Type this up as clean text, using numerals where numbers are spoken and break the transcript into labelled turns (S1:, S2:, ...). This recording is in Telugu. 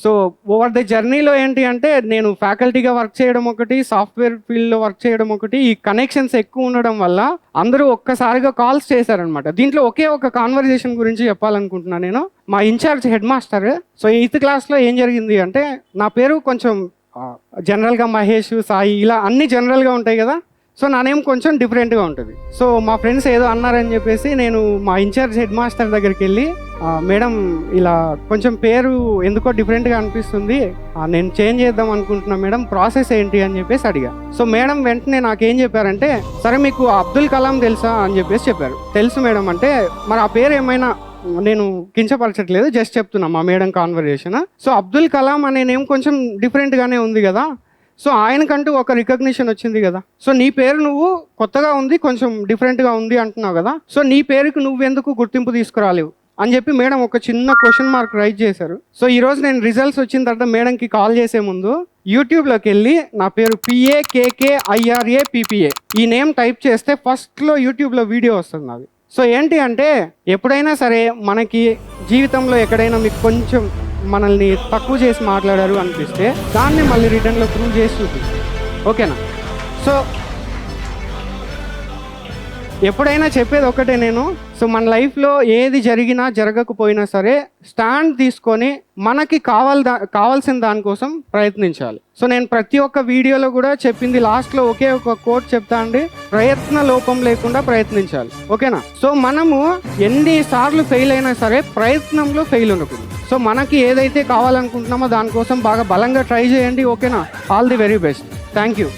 S1: సో ఓవర్ ద జర్నీలో ఏంటి అంటే నేను ఫ్యాకల్టీగా వర్క్ చేయడం ఒకటి, సాఫ్ట్వేర్ ఫీల్డ్లో వర్క్ చేయడం ఒకటి, ఈ కనెక్షన్స్ ఎక్కువ ఉండడం వల్ల అందరూ ఒక్కసారిగా కాల్స్ చేశారనమాట. దీంట్లో ఒకే ఒక కాన్వర్జేషన్ గురించి చెప్పాలనుకుంటున్నాను నేను. మా incharge head master, so 8th క్లాస్లో ఏం జరిగింది అంటే, నా పేరు కొంచెం జనరల్గా మహేష్, సాయి ఇలా అన్ని జనరల్గా ఉంటాయి కదా, సో నా నేమ్ కొంచెం డిఫరెంట్గా ఉంటుంది. సో మా ఫ్రెండ్స్ ఏదో అన్నారని చెప్పేసి నేను మా ఇన్ఛార్జ్ హెడ్ మాస్టర్ దగ్గరికి వెళ్ళి, మేడం ఇలా కొంచెం పేరు ఎందుకో డిఫరెంట్గా అనిపిస్తుంది, నేను చేంజ్ చేద్దాం అనుకుంటున్నా మేడం, ప్రాసెస్ ఏంటి అని చెప్పేసి అడిగా. సో మేడం వెంటనే నాకేం చెప్పారంటే, సరే మీకు అబ్దుల్ కలాం తెలుసా అని చెప్పేసి చెప్పారు. తెలుసు మేడం అంటే, మరి ఆ పేరు ఏమైనా, నేను కించపరచట్లేదు, జస్ట్ చెప్తున్నా మా madam conversation. So Abdul Kalam అనే నేమ్ కొంచెం డిఫరెంట్గానే ఉంది కదా, సో ఆయనకంటూ ఒక రికగ్నిషన్ వచ్చింది కదా, సో నీ పేరు నువ్వు కొత్తగా ఉంది, కొంచెం డిఫరెంట్గా ఉంది అంటున్నావు కదా, సో నీ పేరుకి నువ్వెందుకు గుర్తింపు తీసుకురాలేవు అని చెప్పి మేడం ఒక చిన్న క్వశ్చన్ మార్క్ రైజ్ చేశారు. సో ఈరోజు నేను రిజల్ట్స్ వచ్చిన తర్వాత మేడంకి కాల్ చేసే ముందు యూట్యూబ్లోకి వెళ్ళి నా పేరు PAKKIRAPPA ఈ నేమ్ టైప్ చేస్తే ఫస్ట్లో యూట్యూబ్లో వీడియో వస్తుంది నాది. సో ఏంటి అంటే, ఎప్పుడైనా సరే మనకి జీవితంలో ఎక్కడైనా మీకు కొంచెం మనల్ని తక్కువ చేసి మాట్లాడారు అనిపిస్తే దాన్ని మళ్ళీ రిటర్న్లో ప్రూవ్ చేసి చూపిస్తుంది. ఓకేనా? సో ఎప్పుడైనా చెప్పేది ఒకటే నేను, సో మన లైఫ్లో ఏది జరిగినా జరగకపోయినా సరే స్టాండ్ తీసుకొని మనకి కావాల్సిన దానికోసం ప్రయత్నించాలి. సో నేను ప్రతి ఒక్క వీడియోలో కూడా చెప్పింది లాస్ట్లో ఒకే ఒక కోట్ చెప్తా అండి, ప్రయత్న లోపం లేకుండా ప్రయత్నించాలి. ఓకేనా? సో మనము ఎన్నిసార్లు ఫెయిల్ అయినా సరే ప్రయత్నంలో ఫెయిల్ ఉండకూడదు. సో మనకి ఏదైతే కావాలనుకుంటున్నామో దానికోసం బాగా బలంగా ట్రై చేయండి. ఓకేనా? All the very best. Thank you.